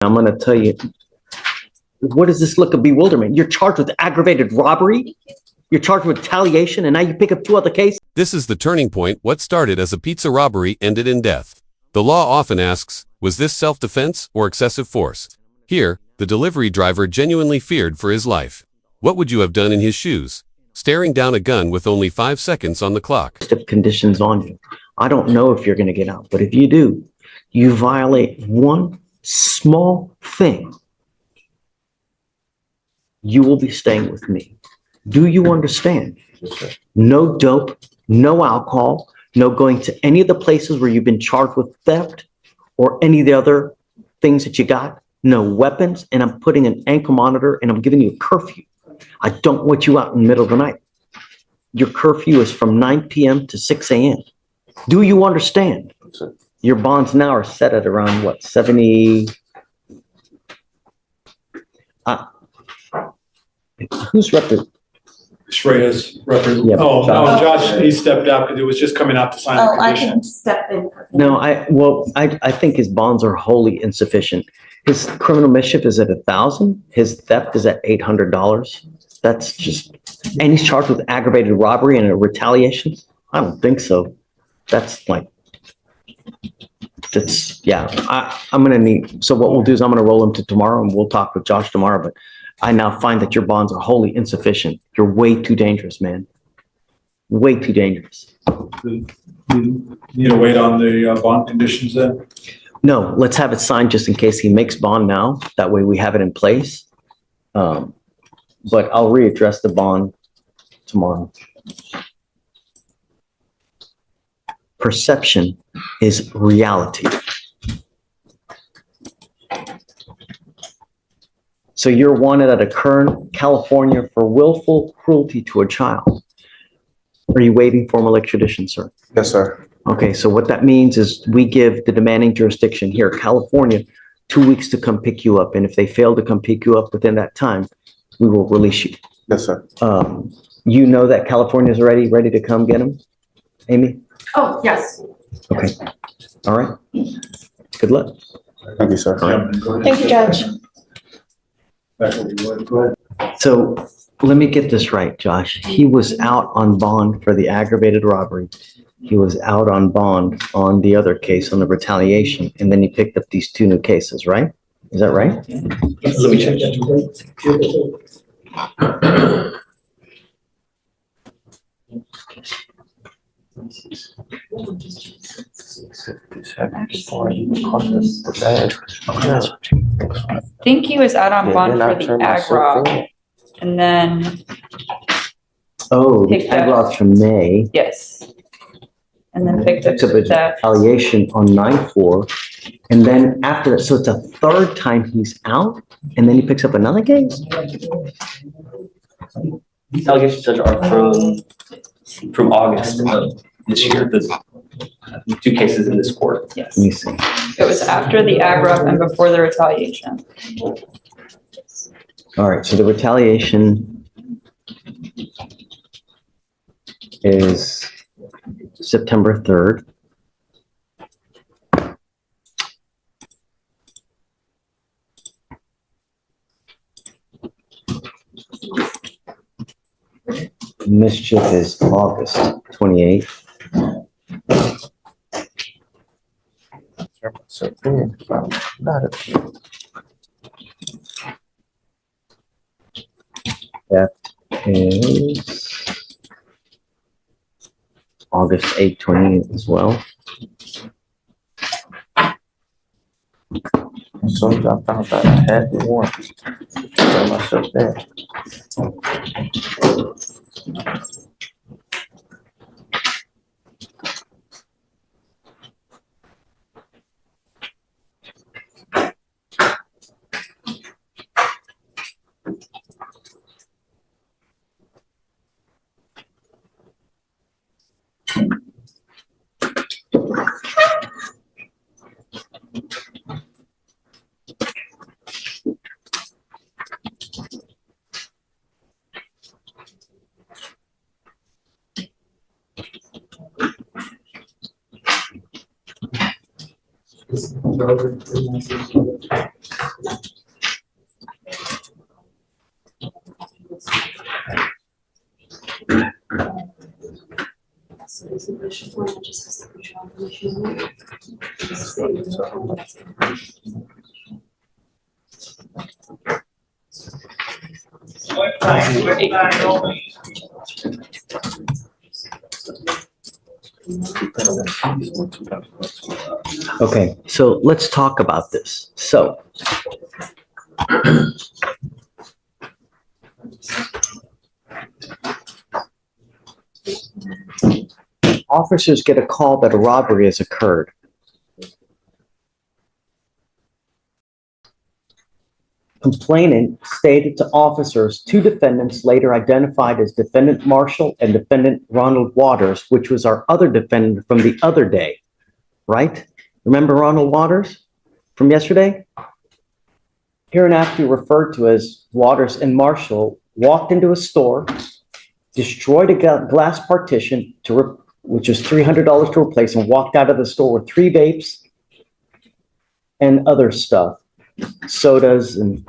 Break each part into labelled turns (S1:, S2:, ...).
S1: I'm going to tell you, what does this look of bewilderment? You're charged with aggravated robbery. You're charged with retaliation, and now you pick up 2 other cases.
S2: This is the turning point. What started as a pizza robbery ended in death. The law often asks, was this self-defense or excessive force? Here, the delivery driver genuinely feared for his life. What would you have done in his shoes? Staring down a gun with only 5 seconds on the clock.
S1: Conditions on you. I don't know if you're going to get out, but if you do, you violate one small thing, you will be staying with me. Do you understand? No dope, no alcohol, no going to any of the places where you've been charged with theft or any of the other things that you got. No weapons, and I'm putting an ankle monitor and I'm giving you a curfew. I don't want you out in the middle of the night. Your curfew is from 9 p.m. to 6 a.m. Do you understand? Your bonds now are set at around what, 70? Who's representing?
S3: Shreya's representative.
S1: Yeah,
S3: Oh, no,
S1: Josh.
S3: Josh, he stepped out because it was just coming out to sign the
S4: Oh, I
S3: condition.
S4: can step in.
S1: No, I think his bonds are wholly insufficient. His criminal mischief is at 1,000. His theft is at $800. That's just, and he's charged with aggravated robbery and a retaliation. I don't think so. That's like, that's, yeah, I'm going to need, so what we'll do is I'm going to roll him to tomorrow and we'll talk with Josh tomorrow, but I now find that your bonds are wholly insufficient. You're way too dangerous, man. Way too dangerous.
S3: You need to wait on the bond conditions then?
S1: No, let's have it signed just in case he makes bond now. That way we have it in place. But I'll readdress the bond tomorrow. Perception is reality. So you're wanted out of Kern, California for willful cruelty to a child. Are you waiting formal extradition, sir?
S5: Yes, sir.
S1: Okay, so what that means is we give the demanding jurisdiction here, California, 2 weeks to come pick you up. And if they fail to come pick you up within that time, we will release you.
S5: Yes, sir.
S1: You know that California is ready to come get him? Amy?
S4: Oh, yes.
S1: Okay. All right. Good luck.
S5: Thank you, sir.
S4: Thank you, Judge.
S1: So let me get this right, Josh. He was out on bond for the aggravated robbery. He was out on bond on the other case on the retaliation, and then he picked up these 2 new cases, right? Is that right?
S6: Let me check that.
S7: I think he was out on bond for the ag rob, and then,
S1: Oh, the
S7: Picked up.
S1: ag loss from May.
S7: yes. And then picked up
S1: Picked up
S7: the
S1: a
S7: theft.
S1: retaliation on 9/4. And then after, so it's a 3rd time he's out, and then he picks up another case?
S6: These allegations, Judge, are from August of this year, the 2 cases in this court.
S7: Yes.
S1: Let me see.
S7: It was after the ag rob and before the retaliation.
S1: All right, so the retaliation is September 3rd. Mischief is August 28th. That is August 8th, 28th as well.
S5: So I found that I had it once. Got myself there.
S1: Okay, so let's talk about this. So officers get a call that a robbery has occurred. Complainant stated to officers two defendants later identified as defendant Marshall and defendant Ronald Waters, which was our other defendant from the other day, right? Remember Ronald Waters from yesterday? Hereinafter referred to as Waters and Marshall walked into a store, destroyed a glass partition which was $300 to replace, and walked out of the store with 3 vapes and other stuff, sodas and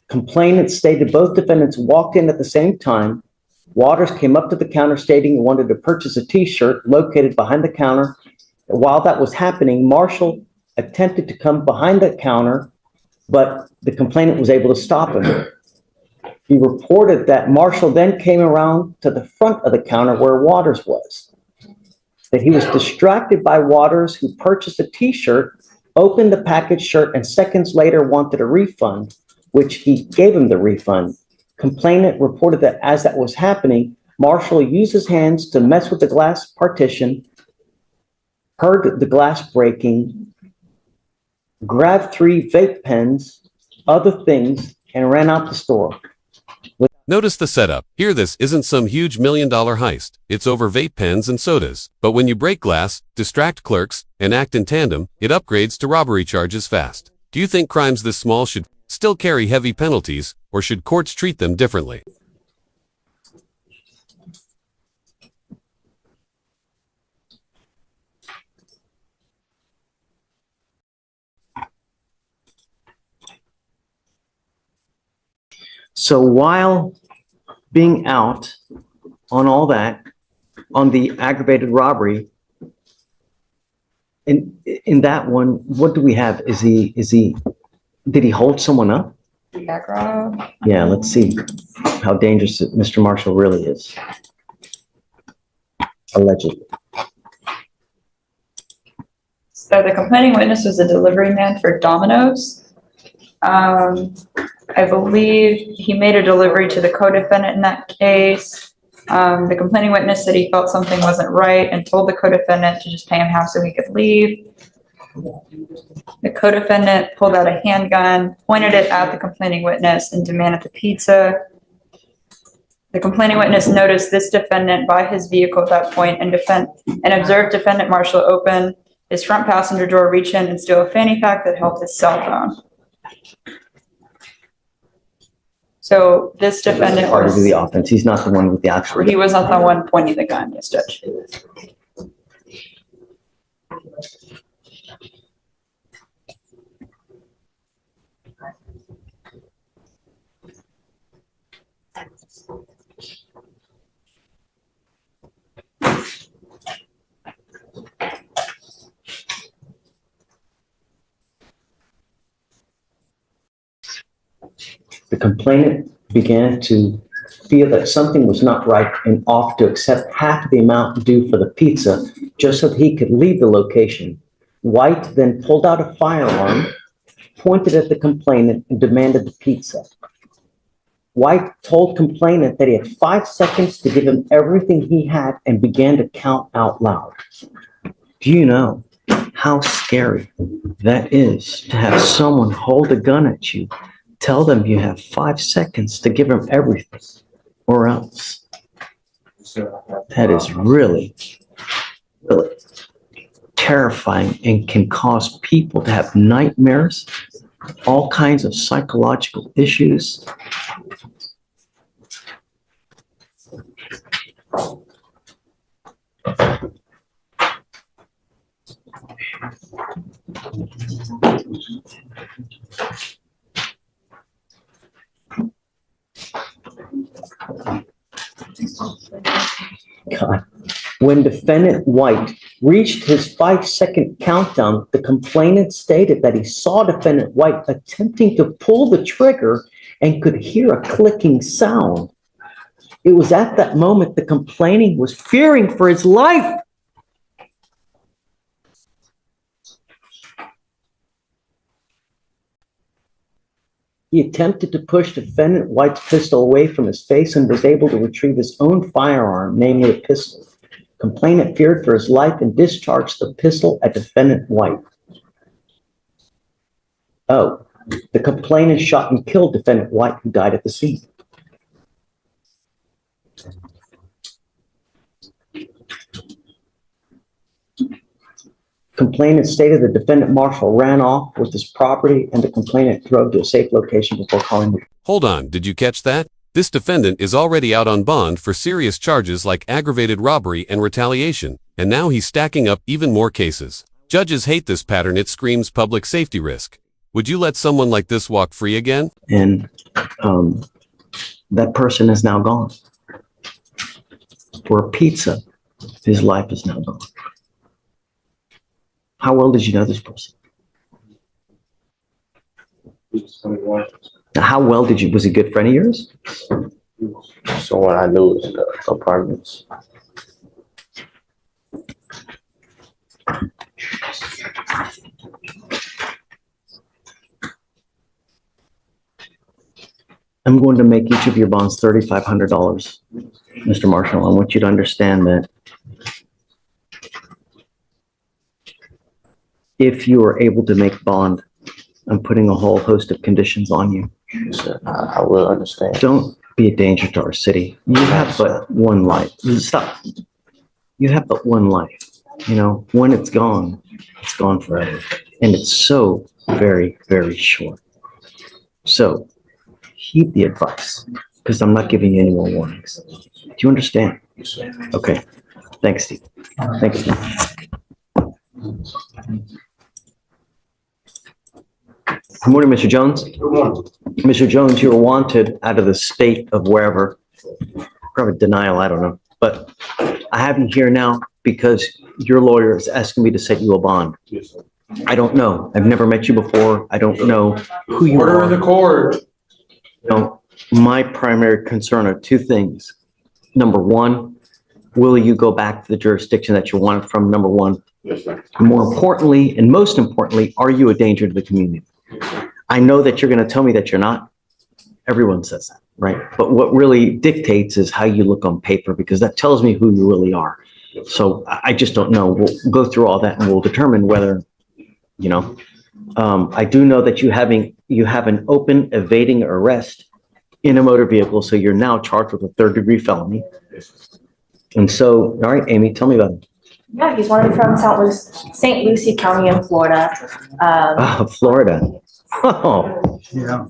S1: complainant stated both defendants walked in at the same time. Waters came up to the counter stating he wanted to purchase a t-shirt located behind the counter. While that was happening, Marshall attempted to come behind the counter, but the complainant was able to stop him. He reported that Marshall then came around to the front of the counter where Waters was, that he was distracted by Waters, who purchased a t-shirt, opened the packaged shirt, and seconds later wanted a refund, which he gave him the refund. Complainant reported that as that was happening, Marshall used his hands to mess with the glass partition, heard the glass breaking, grabbed 3 vape pens, other things, and ran out the store.
S2: Notice the setup. Here, this isn't some huge $1 million heist. It's over vape pens and sodas. But when you break glass, distract clerks, and act in tandem, it upgrades to robbery charges fast. Do you think crimes this small should still carry heavy penalties, or should courts treat them differently?
S1: So while being out on all that, on the aggravated robbery, in that one, what do we have? Did he hold someone up?
S7: Background.
S1: Yeah, let's see how dangerous Mr. Marshall really is. Allegedly.
S7: So the complaining witness was a delivery man for Domino's. I believe he made a delivery to the co-defendant in that case. The complaining witness said he felt something wasn't right and told the co-defendant to just pay him half so he could leave. The co-defendant pulled out a handgun, pointed it at the complaining witness, and demanded the pizza. The complaining witness noticed this defendant by his vehicle at that point and observed defendant Marshall open his front passenger door, reach in and steal a fanny pack that held his cell phone. So this defendant
S1: Part of
S7: was,
S1: the offense. He's not the one with the actual.
S7: he was not the one pointing the gun, yes, Judge.
S1: The complainant began to feel that something was not right and offered to accept half the amount due for the pizza just so that he could leave the location. White then pulled out a firearm, pointed at the complainant, and demanded the pizza. White told complainant that he had 5 seconds to give him everything he had and began to count out loud. Do you know how scary that is to have someone hold a gun at you? Tell them you have 5 seconds to give them everything or else. That is really, really terrifying and can cause people to have nightmares, all kinds of psychological issues. God. When defendant White reached his 5-second countdown, the complainant stated that he saw defendant White attempting to pull the trigger and could hear a clicking sound. It was at that moment the complainant was fearing for his life. He attempted to push defendant White's pistol away from his face and was able to retrieve his own firearm, namely a pistol. Complainant feared for his life and discharged the pistol at defendant White. Oh, the complainant shot and killed defendant White, who died at the scene. Complainant stated the defendant Marshall ran off with his property and the complainant drove to a safe location before calling the...
S2: Hold on, did you catch that? This defendant is already out on bond for serious charges like aggravated robbery and retaliation, and now he's stacking up even more cases. Judges hate this pattern. It screams public safety risk. Would you let someone like this walk free again?
S1: And that person is now gone. For a pizza, his life is now gone. How well did you know this person? How well did you, was he a good friend of yours?
S5: Someone I knew was in the apartments.
S1: I'm going to make each of your bonds $3,500. Mr. Marshall, I want you to understand that if you are able to make bond, I'm putting a whole host of conditions on you.
S5: So I will understand.
S1: Don't be a danger to our city. You have but one life. Stop. You have but one life. You know, when it's gone forever. And it's so very, very short. So heed the advice, because I'm not giving you any more warnings. Do you understand? Okay. Thanks, Steve. Thank you. Good morning, Mr. Jones.
S8: Good morning.
S1: Mr. Jones, you were wanted out of the state of wherever. Probably denial, I don't know. But I have you here now because your lawyer is asking me to set you a bond.
S8: Yes, sir.
S1: I don't know. I've never met you before. I don't know who you
S8: Order in the
S1: are.
S8: court.
S1: No, my primary concern are two things. Number one, will you go back to the jurisdiction that you wanted from? Number one.
S8: Yes, sir.
S1: More importantly, and most importantly, are you a danger to the community? I know that you're going to tell me that you're not. Everyone says that, right? But what really dictates is how you look on paper, because that tells me who you really are. So I just don't know. We'll go through all that and we'll determine whether, you know, I do know that you have an open evading arrest in a motor vehicle. So you're now charged with a 3rd-degree felony. And so, all right, Amy, tell me about it.
S4: Yeah, he's wanted from St. Lucie County in Florida.
S1: Florida. Oh,
S8: Yeah.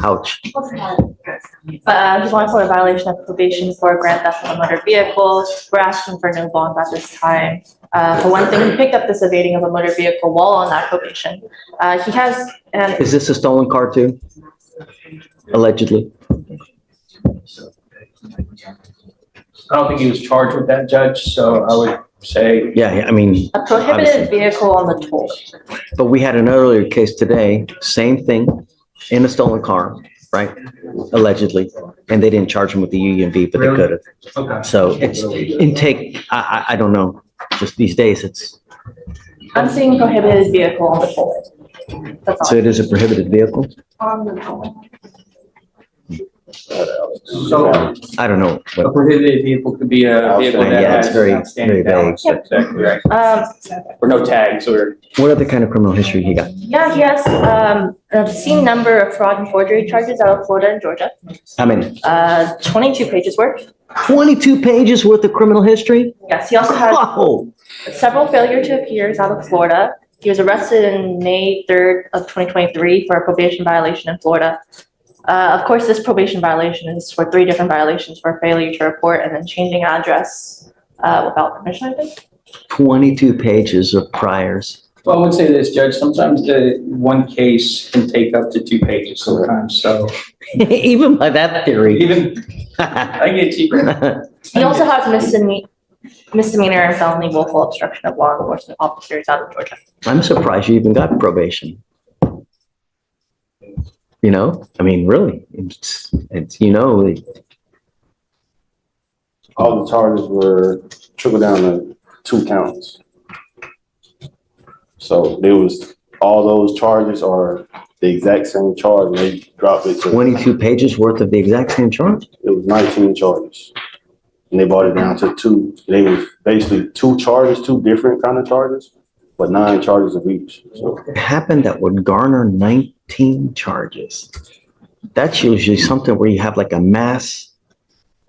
S1: ouch.
S4: But he's wanted for a violation of probation for grand theft of a motor vehicle. We're asking for no bond at this time. For one thing, he picked up this evading of a motor vehicle while on that probation. He has,
S1: Is this a stolen car too? Allegedly.
S9: I don't think he was charged with that, Judge, so I would say,
S1: Yeah, I mean,
S4: a prohibited vehicle on the toll.
S1: but we had an earlier case today, same thing, in a stolen car, right? Allegedly, and they didn't charge him with the UUV, but they
S9: Really?
S1: could have.
S9: okay.
S1: So it's intake, I don't know, just these days, it's,
S4: I'm seeing prohibited vehicle on the toll. That's
S1: so
S4: all.
S1: it is a prohibited vehicle?
S4: On the toll.
S9: So
S1: I don't know.
S9: a
S1: What-
S9: prohibited vehicle could be a vehicle that
S1: Yeah, it's
S9: has
S1: very,
S9: outstanding
S1: very vague.
S9: balance. Exactly right. Or no tags or.
S1: What other kind of criminal history he got?
S4: Yeah, he has, an obscene number of fraud and forgery charges out of Florida and Georgia.
S1: How many?
S4: 22 pages worth.
S1: 22 pages worth of criminal history?
S4: Yes, he also has
S1: Whoa!
S4: several failure to appears out of Florida. He was arrested in May 3rd of 2023 for a probation violation in Florida. Of course, this probation violation is for 3 different violations for failure to report and then changing address without permission, I think.
S1: 22 pages of priors.
S9: Well, I would say this, Judge, sometimes the one case can take up to 2 pages sometimes, so
S1: Even by that theory.
S9: even, I get you.
S4: He also has misdemeanor and felony willful obstruction of law enforcement officers out of Georgia.
S1: I'm surprised you even got probation. You know, I mean, really, it's, you know,
S8: All the charges were trickled down to 2 counts. So there was, all those charges are the exact same charge, and they dropped it to,
S1: 22 pages worth of the exact same charge?
S8: it was 19 charges. And they brought it down to 2. They was basically 2 charges, 2 different kind of charges, but 9 charges of each. So
S1: It happened that would garner 19 charges. That's usually something where you have like a mass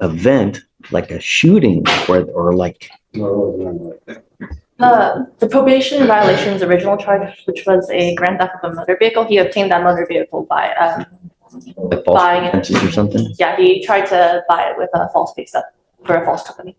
S1: event, like a shooting, or like,
S8: no, it wasn't nothing like that.
S4: The probation violation's original charge, which was a grand theft of a motor vehicle, he obtained that motor vehicle by,
S1: like false
S4: Buying it.
S1: pretenses or something.
S4: yeah, he tried to buy it with a false pay stub for a false company.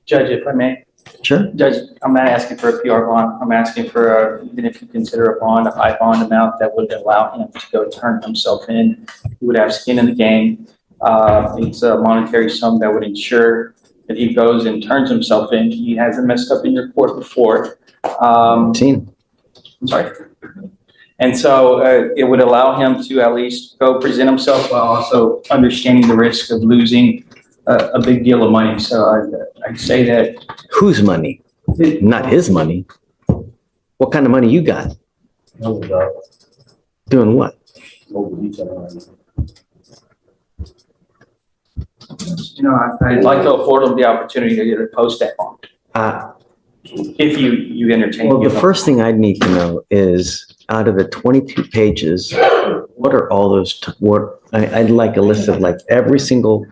S9: Judge, if I may,
S1: Sure.
S9: Judge, I'm not asking for a PR bond. I'm asking for, even if you consider a bond, a high bond amount that would allow him to go turn himself in. He would have skin in the game. It's a monetary sum that would ensure that he goes and turns himself in. He hasn't messed up in your court before.
S1: Seen.
S9: I'm sorry. And so it would allow him to at least go present himself while also understanding the risk of losing a big deal of money. So I'd say that
S1: Whose money? Not his money. What kind of money you got?
S8: No doubt.
S1: Doing what?
S8: No detail right now.
S9: I'd like to afford him the opportunity to post that bond,
S1: Uh,
S9: if you entertain.
S1: Well, the first thing I'd need to know is, out of the 22 pages, what are all those, I'd like a list of like every single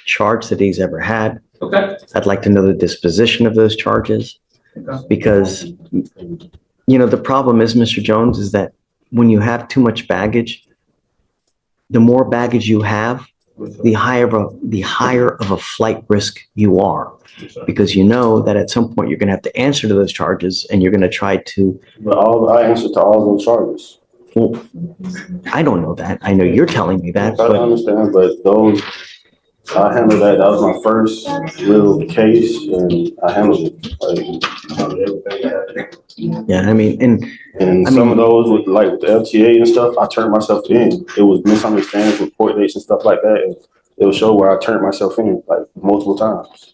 S1: charge that he's ever had.
S9: Okay.
S1: I'd like to know the disposition of those charges, because, you know, the problem is, Mr. Jones, is that when you have too much baggage, the more baggage you have, the higher of a flight risk you are, because you know that at some point you're going to have to answer to those charges, and you're going to try to.
S8: But I answered to all those charges.
S1: Well, I don't know that. I know you're telling me that,
S8: I
S1: but
S8: understand, but those, I handled that. That was my first real case, and I handled it.
S1: yeah, I mean,
S8: And
S1: I
S8: some
S1: mean-
S8: of those with the FTA and stuff, I turned myself in. It was misunderstandings with court dates and stuff like that. And it will show where I turned myself in like multiple times.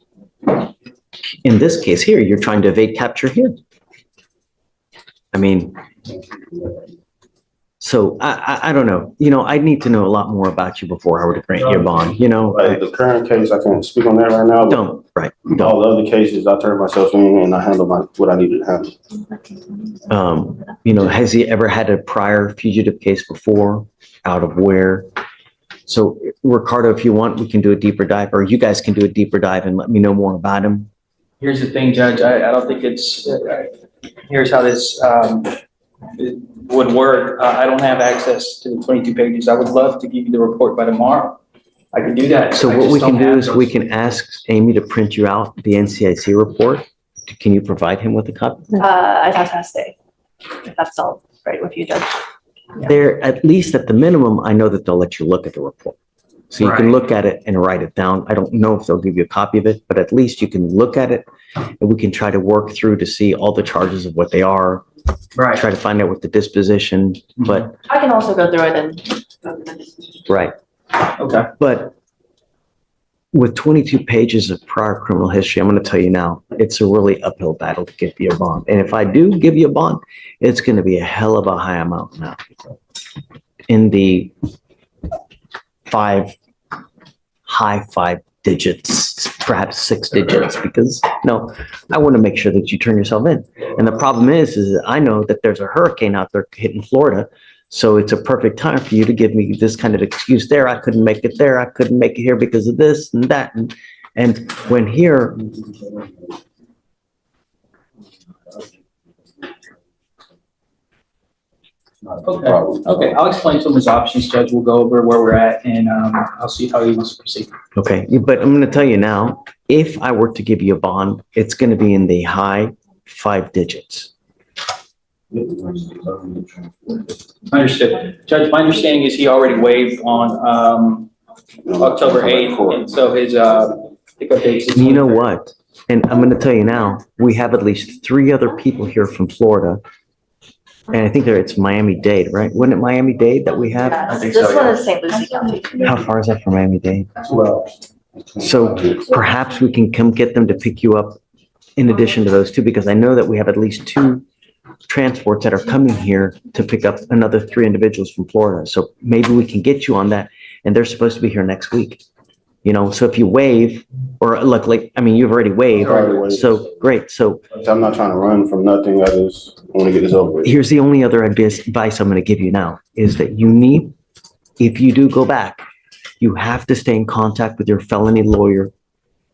S1: in this case here, you're trying to evade capture here. I mean, so I don't know. You know, I'd need to know a lot more about you before I were to grant you a bond, you know?
S8: Like the current case, I can't speak on that right now. But
S1: Don't, right, don't.
S8: all the other cases, I turned myself in and I handled what I needed to handle.
S1: You know, has he ever had a prior fugitive case before? Out of where? So Ricardo, if you want, we can do a deeper dive, or you guys can do a deeper dive and let me know more about him.
S9: Here's the thing, Judge, I don't think it's, here's how this it would work. I don't have access to the 22 pages. I would love to give you the report by tomorrow. I could do that.
S1: So
S9: I
S1: what
S9: just
S1: we can
S9: don't
S1: do
S9: have
S1: is
S9: those.
S1: we can ask Amy to print you out the NCIC report. Can you provide him with a copy?
S4: I'd have to ask Dave, if that's all right with you, Judge.
S1: There, at least at the minimum, I know that they'll let you look at the report. So you can
S9: Right.
S1: look at it and write it down. I don't know if they'll give you a copy of it, but at least you can look at it, and we can try to work through to see all the charges of what they are,
S9: Right.
S1: try to find out what the disposition, but,
S4: I can also go through it and.
S1: right.
S9: Okay.
S1: But with 22 pages of prior criminal history, I'm going to tell you now, it's a really uphill battle to get you a bond. And if I do give you a bond, it's going to be a hell of a high amount now. In the high five digits, perhaps 6 digits, because no, I want to make sure that you turn yourself in. And the problem is that I know that there's a hurricane out there hitting Florida. So it's a perfect time for you to give me this kind of excuse there. I couldn't make it there. I couldn't make it here because of this and that. And when here,
S9: Okay, I'll explain some of his options, Judge. We'll go over where we're at and I'll see how he wants to proceed.
S1: okay, but I'm going to tell you now, if I were to give you a bond, it's going to be in the high 5 digits.
S9: Understood. Judge, my understanding is he already waived on October 8th, and so Pickup dates.
S1: You know what? And I'm gonna tell you now, we have at least 3 other people here from Florida. And I think it's Miami-Dade, right? Wasn't it Miami-Dade that we have?
S4: Yeah, this one is St. Lucie County.
S1: How far is that from Miami-Dade?
S8: 2 hours.
S1: So perhaps we can come get them to pick you up in addition to those 2, because I know that we have at least 2 transports that are coming here to pick up another 3 individuals from Florida. So maybe we can get you on that, and they're supposed to be here next week. You know, so if you waive, or look, like, I mean, you've already waived,
S8: Already waived.
S1: so great. So
S8: I'm not trying to run from nothing. I just want to get this over with.
S1: here's the only other advice I'm gonna give you now, is that you need, if you do go back, you have to stay in contact with your felony lawyer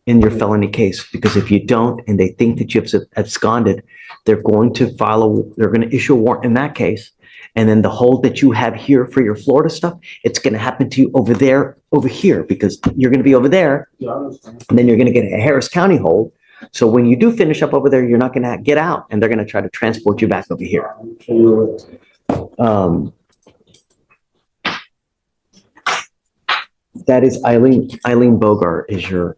S1: in your felony case, because if you don't, and they think that you've absconded, they're going to issue a warrant in that case. And then the hold that you have here for your Florida stuff, it's gonna happen to you over here, because you're gonna be over there,
S8: Yeah, I understand.
S1: and then you're gonna get a Harris County hold. So when you do finish up over there, you're not gonna get out, and they're gonna try to transport you back over here. That is Eileen Bogart is your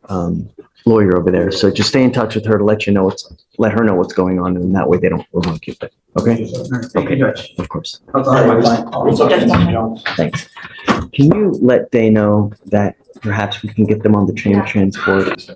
S1: lawyer over there. So just stay in touch with her to let her know what's going on, and that way they don't overlook you. Okay?
S9: Thank you, Judge.
S1: Of course.
S9: That's all my client.
S1: Thanks. Can you let Day know that perhaps we can get them on the train transport